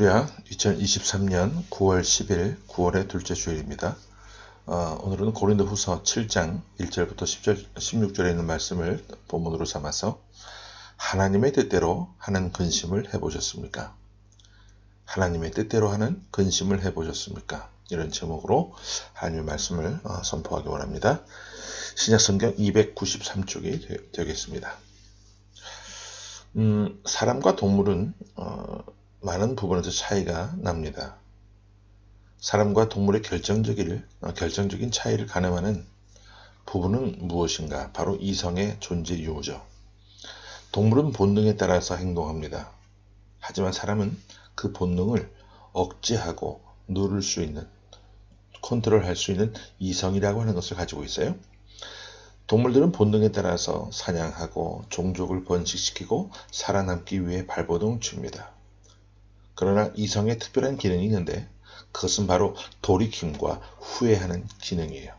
할렐루야. 2023년 9월 10일 9월의 둘째 주일입니다. 오늘은 고린도후서 7장 1절부터 16절에 있는 말씀을 본문으로 삼아서 하나님의 뜻대로 하는 근심을 해보셨습니까? 하나님의 뜻대로 하는 근심을 해보셨습니까? 이런 제목으로 하나님의 말씀을 선포하기 원합니다. 신약성경 293쪽이 되겠습니다. 사람과 동물은 많은 부분에서 차이가 납니다. 사람과 동물의 결정적인 차이를 가늠하는 부분은 무엇인가? 바로 이성의 존재 유무죠. 동물은 본능에 따라서 행동합니다. 하지만 사람은 그 본능을 억제하고 누를 수 있는, 컨트롤할 수 있는 이성이라고 하는 것을 가지고 있어요. 동물들은 본능에 따라서 사냥하고 종족을 번식시키고 살아남기 위해 발버둥을 칩니다. 그러나 이성에 특별한 기능이 있는데 그것은 바로 돌이킴과 후회하는 기능이에요.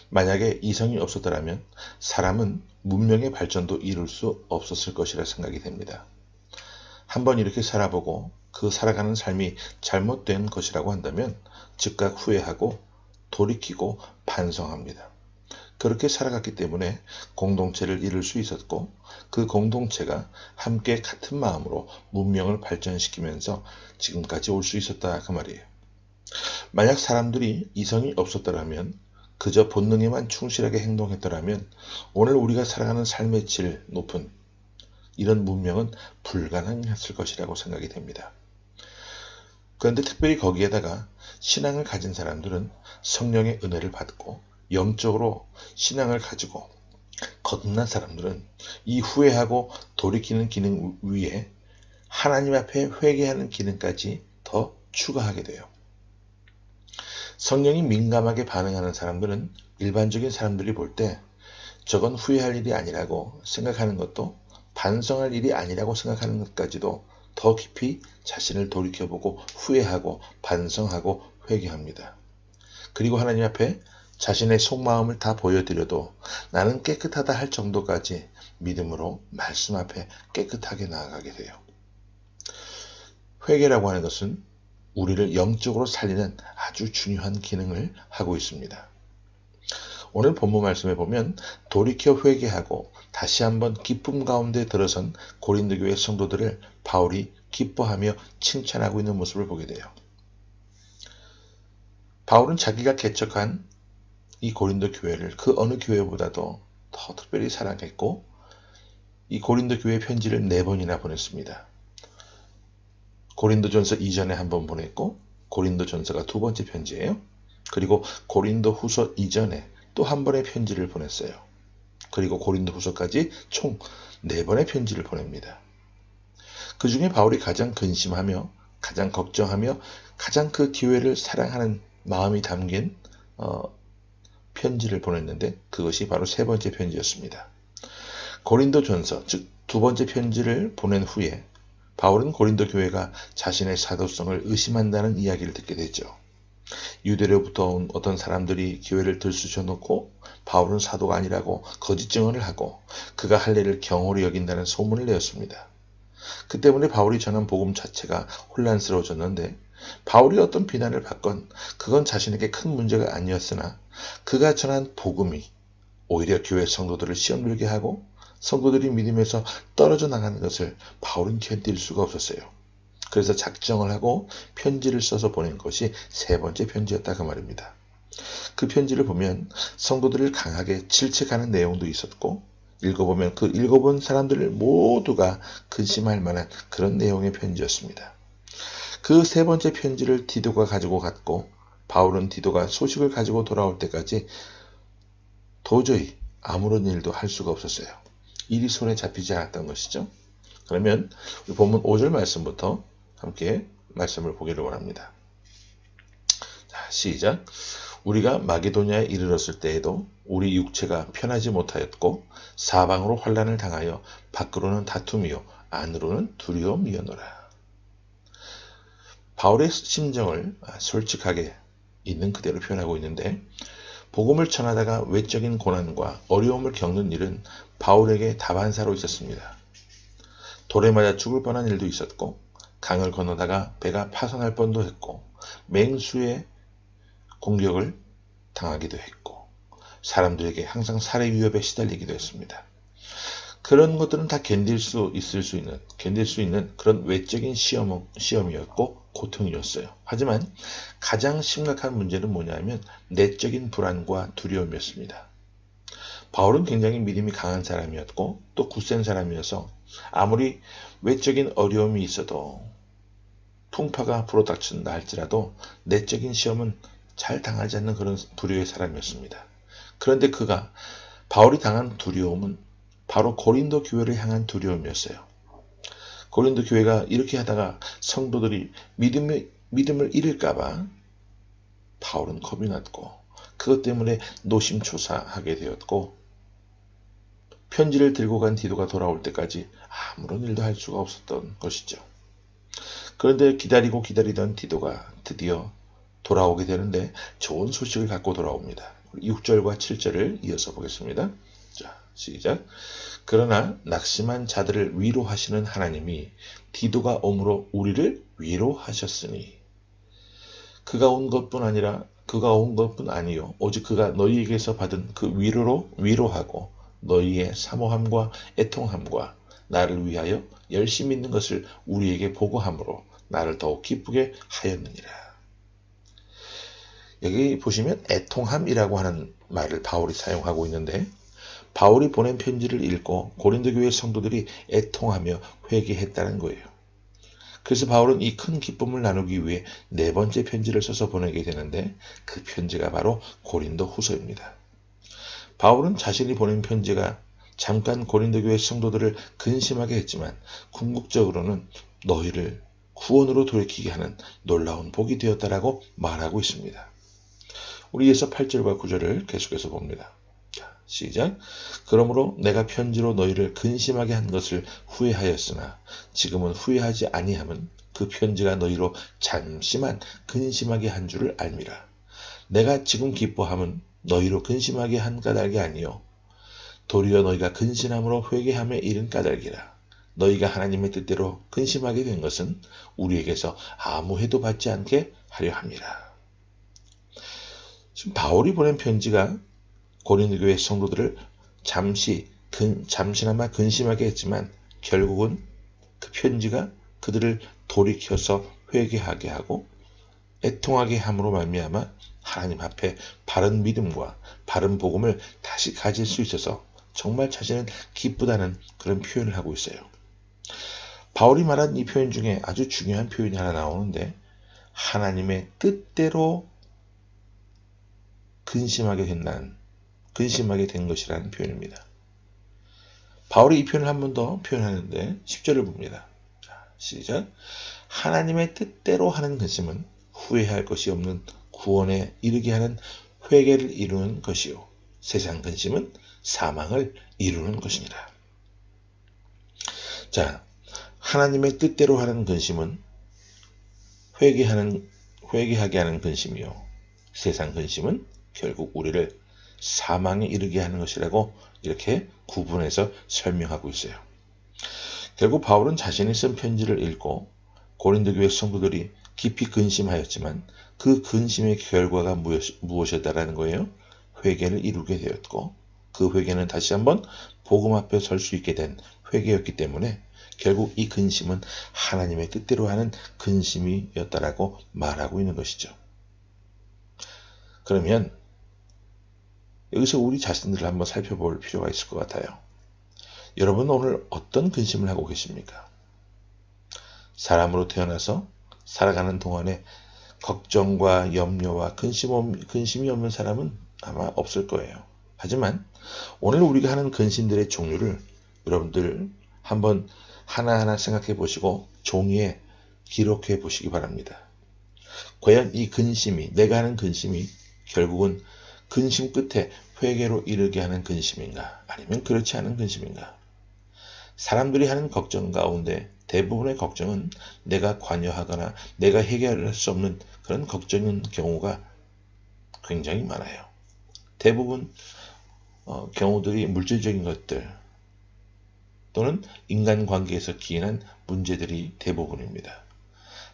만약에 이성이 없었더라면 사람은 문명의 발전도 이룰 수 없었을 것이라 생각이 됩니다. 한번 이렇게 살아보고 그 살아가는 삶이 잘못된 것이라고 한다면 즉각 후회하고 돌이키고 반성합니다. 그렇게 살아갔기 때문에 공동체를 이룰 수 있었고 그 공동체가 함께 같은 마음으로 문명을 발전시키면서 지금까지 올 수 있었다 그 말이에요. 만약 사람들이 이성이 없었더라면 그저 본능에만 충실하게 행동했더라면 오늘 우리가 살아가는 삶의 질 높은 이런 문명은 불가능했을 것이라고 생각이 됩니다. 그런데 특별히 거기에다가 신앙을 가진 사람들은 성령의 은혜를 받고 영적으로 신앙을 가지고 거듭난 사람들은 이 후회하고 돌이키는 기능 위에 하나님 앞에 회개하는 기능까지 더 추가하게 돼요. 성령이 민감하게 반응하는 사람들은 일반적인 사람들이 볼 때 저건 후회할 일이 아니라고 생각하는 것도 반성할 일이 아니라고 생각하는 것까지도 더 깊이 자신을 돌이켜보고 후회하고 반성하고 회개합니다. 그리고 하나님 앞에 자신의 속마음을 다 보여드려도 나는 깨끗하다 할 정도까지 믿음으로 말씀 앞에 깨끗하게 나아가게 돼요. 회개라고 하는 것은 우리를 영적으로 살리는 아주 중요한 기능을 하고 있습니다. 오늘 본문 말씀에 보면 돌이켜 회개하고 다시 한번 기쁨 가운데 들어선 고린도 교회 성도들을 바울이 기뻐하며 칭찬하고 있는 모습을 보게 돼요. 바울은 자기가 개척한 이 고린도 교회를 그 어느 교회보다도 더 특별히 사랑했고 이 고린도 교회 편지를 4번이나 보냈습니다. 고린도전서 이전에 한 번 보냈고 고린도전서가 2번째 편지예요. 그리고 고린도후서 이전에 또 한 번의 편지를 보냈어요. 그리고 고린도후서까지 총 4번의 편지를 보냅니다. 그 중에 바울이 가장 근심하며 가장 걱정하며 가장 그 교회를 사랑하는 마음이 담긴 편지를 보냈는데 그것이 바로 3번째 편지였습니다. 고린도전서, 즉 2번째 편지를 보낸 후에 바울은 고린도 교회가 자신의 사도성을 의심한다는 이야기를 듣게 되죠. 유대로부터 온 어떤 사람들이 교회를 들쑤셔놓고 바울은 사도가 아니라고 거짓 증언을 하고 그가 할 일을 경홀히 여긴다는 소문을 내었습니다. 그 때문에 바울이 전한 복음 자체가 혼란스러워졌는데 바울이 어떤 비난을 받건 그건 자신에게 큰 문제가 아니었으나 그가 전한 복음이 오히려 교회 성도들을 시험 들게 하고 성도들이 믿음에서 떨어져 나가는 것을 바울은 견딜 수가 없었어요. 그래서 작정을 하고 편지를 써서 보낸 것이 3번째 편지였다 그 말입니다. 그 편지를 보면 성도들을 강하게 질책하는 내용도 있었고 읽어보면 그 읽어본 사람들 모두가 근심할 만한 그런 내용의 편지였습니다. 그 3번째 편지를 디도가 가지고 갔고 바울은 디도가 소식을 가지고 돌아올 때까지 도저히 아무런 일도 할 수가 없었어요. 일이 손에 잡히지 않았던 것이죠. 그러면 우리 본문 5절 말씀부터 함께 말씀을 보기를 원합니다. 자, 시작. 우리가 마게도냐에 이르렀을 때에도 우리 육체가 편하지 못하였고 사방으로 환난을 당하여 밖으로는 다툼이요 안으로는 두려움이었노라. 바울의 심정을 솔직하게 있는 그대로 표현하고 있는데 복음을 전하다가 외적인 고난과 어려움을 겪는 일은 바울에게 다반사로 있었습니다. 돌에 맞아 죽을 뻔한 일도 있었고 강을 건너다가 배가 파손할 뻔도 했고 맹수의 공격을 당하기도 했고 사람들에게 항상 살해 위협에 시달리기도 했습니다. 그런 것들은 다 견딜 수 있는 그런 외적인 시험이었고 고통이었어요. 하지만 가장 심각한 문제는 뭐냐면 내적인 불안과 두려움이었습니다. 바울은 굉장히 믿음이 강한 사람이었고 또 굳센 사람이어서 아무리 외적인 어려움이 있어도 풍파가 불어닥친다 할지라도 내적인 시험은 잘 당하지 않는 그런 부류의 사람이었습니다. 그런데 바울이 당한 두려움은 바로 고린도 교회를 향한 두려움이었어요. 고린도 교회가 이렇게 하다가 성도들이 믿음을 잃을까봐 바울은 겁이 났고 그것 때문에 노심초사하게 되었고 편지를 들고 간 디도가 돌아올 때까지 아무런 일도 할 수가 없었던 것이죠. 그런데 기다리던 디도가 드디어 돌아오게 되는데 좋은 소식을 갖고 돌아옵니다. 6절과 7절을 이어서 보겠습니다. 자, 시작. 그러나 낙심한 자들을 위로하시는 하나님이 디도가 옴으로 우리를 위로하셨으니 그가 온 것뿐 아니요 오직 그가 너희에게서 받은 그 위로로 위로하고 너희의 사모함과 애통함과 나를 위하여 열심히 있는 것을 우리에게 보고함으로 나를 더욱 기쁘게 하였느니라. 여기 보시면 애통함이라고 하는 말을 바울이 사용하고 있는데 바울이 보낸 편지를 읽고 고린도 교회 성도들이 애통하며 회개했다는 거예요. 그래서 바울은 이 큰 기쁨을 나누기 위해 네 번째 편지를 써서 보내게 되는데 그 편지가 바로 고린도 후서입니다. 바울은 자신이 보낸 편지가 잠깐 고린도 교회 성도들을 근심하게 했지만 궁극적으로는 너희를 구원으로 돌이키게 하는 놀라운 복이 되었다라고 말하고 있습니다. 우리 이어서 8절과 9절을 계속해서 봅니다. 자, 시작. 그러므로 내가 편지로 너희를 근심하게 한 것을 후회하였으나 지금은 후회하지 아니함은 그 편지가 너희로 잠시만 근심하게 한 줄을 알미라. 내가 지금 기뻐함은 너희로 근심하게 한 까닭이 아니요 도리어 너희가 근심함으로 회개함에 이른 까닭이라. 너희가 하나님의 뜻대로 근심하게 된 것은 우리에게서 아무 해도 받지 않게 하려 함이라. 지금 바울이 보낸 편지가 고린도 교회 성도들을 잠시나마 근심하게 했지만 결국은 그 편지가 그들을 돌이켜서 회개하게 하고 애통하게 함으로 말미암아 하나님 앞에 바른 믿음과 바른 복음을 다시 가질 수 있어서 정말 자신은 기쁘다는 그런 표현을 하고 있어요. 바울이 말한 이 표현 중에 아주 중요한 표현이 하나 나오는데 하나님의 뜻대로 근심하게 된 것이라는 표현입니다. 바울이 이 표현을 한 번 더 표현하는데 10절을 봅니다. 자, 시작. 하나님의 뜻대로 하는 근심은 후회할 것이 없는 구원에 이르게 하는 회개를 이루는 것이요 세상 근심은 사망을 이루는 것이니라. 자, 하나님의 뜻대로 하는 근심은 회개하게 하는 근심이요 세상 근심은 결국 우리를 사망에 이르게 하는 것이라고 이렇게 구분해서 설명하고 있어요. 결국 바울은 자신이 쓴 편지를 읽고 고린도 교회 성도들이 깊이 근심하였지만 그 근심의 결과가 무엇이었다라는 거예요? 회개를 이루게 되었고 그 회개는 다시 한번 복음 앞에 설 수 있게 된 회개였기 때문에 결국 이 근심은 하나님의 뜻대로 하는 근심이었다라고 말하고 있는 것이죠. 그러면 여기서 우리 자신들을 한번 살펴볼 필요가 있을 것 같아요. 여러분 오늘 어떤 근심을 하고 계십니까? 사람으로 태어나서 살아가는 동안에 걱정과 염려와 근심이 없는 사람은 아마 없을 거예요. 하지만 오늘 우리가 하는 근심들의 종류를 여러분들 한번 하나하나 생각해 보시고 종이에 기록해 보시기 바랍니다. 과연 이 근심이, 내가 하는 근심이 결국은 근심 끝에 회개로 이르게 하는 근심인가? 아니면 그렇지 않은 근심인가? 사람들이 하는 걱정 가운데 대부분의 걱정은 내가 관여하거나 내가 해결할 수 없는 그런 걱정인 경우가 굉장히 많아요. 대부분 경우들이 물질적인 것들 또는 인간관계에서 기인한 문제들이 대부분입니다.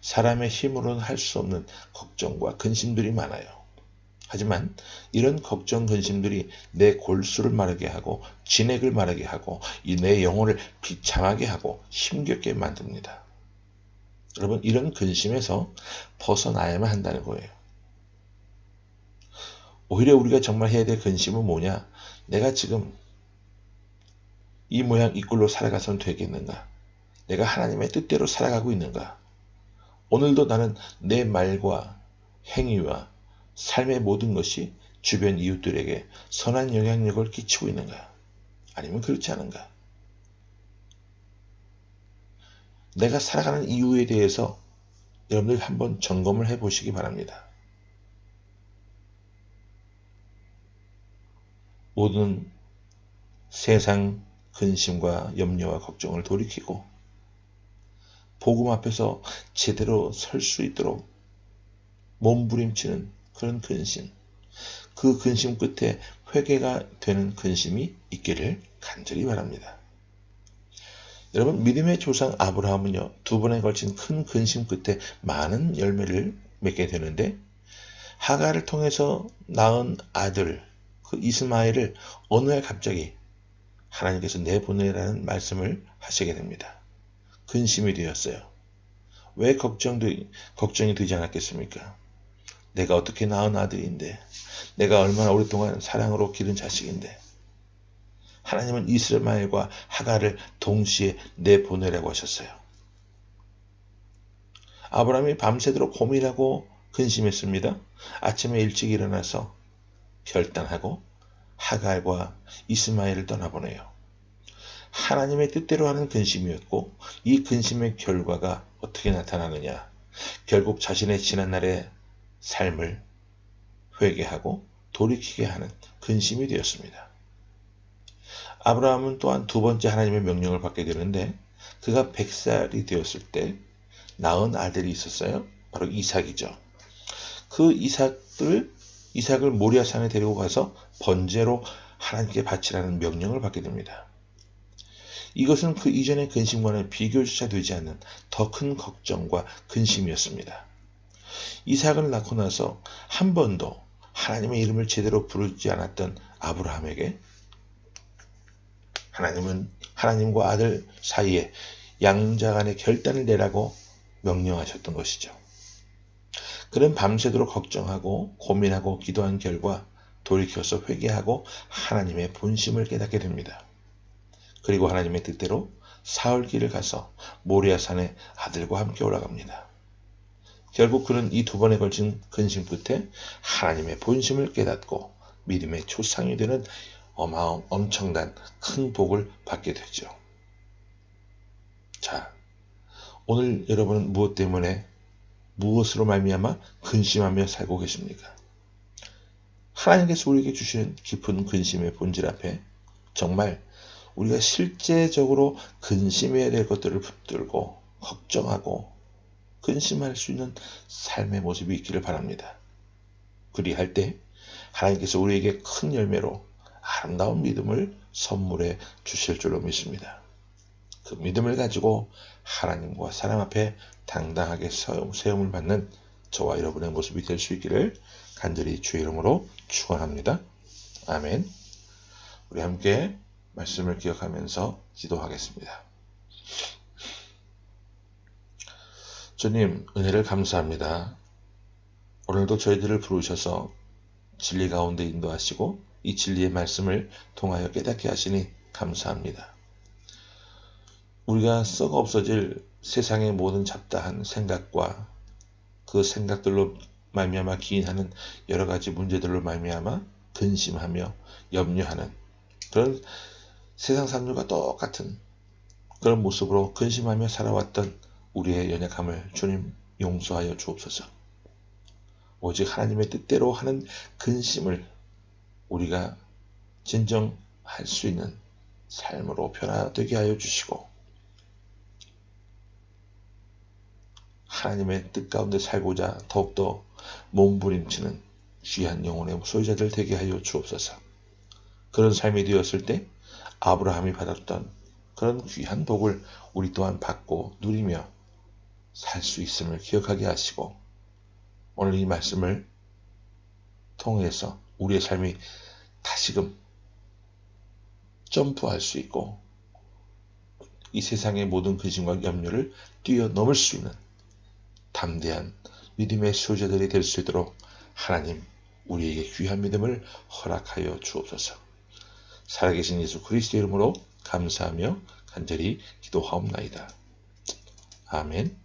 사람의 힘으로는 할 수 없는 걱정과 근심들이 많아요. 하지만 이런 걱정, 근심들이 내 골수를 마르게 하고 진액을 마르게 하고 내 영혼을 비참하게 하고 힘겹게 만듭니다. 여러분, 이런 근심에서 벗어나야만 한다는 거예요. 오히려 우리가 정말 해야 될 근심은 뭐냐? 내가 지금 이 모양 이 꼴로 살아가서는 되겠는가? 내가 하나님의 뜻대로 살아가고 있는가? 오늘도 나는 내 말과 행위와 삶의 모든 것이 주변 이웃들에게 선한 영향력을 끼치고 있는가? 아니면 그렇지 않은가? 내가 살아가는 이유에 대해서 여러분들 한번 점검을 해보시기 바랍니다. 모든 세상 근심과 염려와 걱정을 돌이키고 복음 앞에서 제대로 설 수 있도록 몸부림치는 그런 근심, 그 근심 끝에 회개가 되는 근심이 있기를 간절히 바랍니다. 여러분, 믿음의 조상 아브라함은요, 2번에 걸친 큰 근심 끝에 많은 열매를 맺게 되는데, 하가를 통해서 낳은 아들 그 이스마엘을 어느 날 갑자기 하나님께서 내보내라는 말씀을 하시게 됩니다. 근심이 되었어요. 왜 걱정이 되지 않았겠습니까? 내가 어떻게 낳은 아들인데, 내가 얼마나 오랫동안 사랑으로 기른 자식인데, 하나님은 이스마엘과 하가를 동시에 내보내라고 하셨어요. 아브라함이 밤새도록 고민하고 근심했습니다. 아침에 일찍 일어나서 결단하고 하갈과 이스마엘을 떠나보내요. 하나님의 뜻대로 하는 근심이었고, 이 근심의 결과가 어떻게 나타나느냐? 결국 자신의 지난날의 삶을 회개하고 돌이키게 하는 근심이 되었습니다. 아브라함은 또한 2번째 하나님의 명령을 받게 되는데, 그가 100살이 되었을 때 낳은 아들이 있었어요. 바로 이삭이죠. 그 이삭을 모리아산에 데리고 가서 번제로 하나님께 바치라는 명령을 받게 됩니다. 이것은 그 이전의 근심과는 비교조차 되지 않는 더 큰 걱정과 근심이었습니다. 이삭을 낳고 나서 한 번도 하나님의 이름을 제대로 부르지 않았던 아브라함에게 하나님은 하나님과 아들 사이에 양자간의 결단을 내라고 명령하셨던 것이죠. 그는 밤새도록 걱정하고 고민하고 기도한 결과 돌이켜서 회개하고 하나님의 본심을 깨닫게 됩니다. 그리고 하나님의 뜻대로 사흘길을 가서 모리아산에 아들과 함께 올라갑니다. 결국 그는 이 2번에 걸친 근심 끝에 하나님의 본심을 깨닫고 믿음의 조상이 되는 엄청난 큰 복을 받게 되죠. 자, 오늘 여러분은 무엇 때문에, 무엇으로 말미암아 근심하며 살고 계십니까? 하나님께서 우리에게 주시는 깊은 근심의 본질 앞에 정말 우리가 실제적으로 근심해야 될 것들을 붙들고 걱정하고 근심할 수 있는 삶의 모습이 있기를 바랍니다. 그리할 때 하나님께서 우리에게 큰 열매로 아름다운 믿음을 선물해 주실 줄로 믿습니다. 그 믿음을 가지고 하나님과 사람 앞에 당당하게 세움을 받는 저와 여러분의 모습이 될 수 있기를 간절히 주의 이름으로 축원합니다. 아멘. 우리 함께 말씀을 기억하면서 기도하겠습니다. 주님, 은혜를 감사합니다. 오늘도 저희들을 부르셔서 진리 가운데 인도하시고 이 진리의 말씀을 통하여 깨닫게 하시니 감사합니다. 우리가 썩어 없어질 세상의 모든 잡다한 생각과 그 생각들로 말미암아 기인하는 여러 가지 문제들로 말미암아 근심하며 염려하는 그런 세상 사람들과 똑같은 그런 모습으로 근심하며 살아왔던 우리의 연약함을 주님 용서하여 주옵소서. 오직 하나님의 뜻대로 하는 근심을 우리가 진정할 수 있는 삶으로 변화되게 하여 주시고 하나님의 뜻 가운데 살고자 더욱더 몸부림치는 귀한 영혼의 소유자들 되게 하여 주옵소서. 그런 삶이 되었을 때 아브라함이 받았던 그런 귀한 복을 우리 또한 받고 누리며 살 수 있음을 기억하게 하시고 오늘 이 말씀을 통해서 우리의 삶이 다시금 점프할 수 있고 이 세상의 모든 근심과 염려를 뛰어넘을 수 있는 담대한 믿음의 수호자들이 될 수 있도록 하나님 우리에게 귀한 믿음을 허락하여 주옵소서. 살아계신 예수 그리스도 이름으로 감사하며 간절히 기도하옵나이다. 아멘.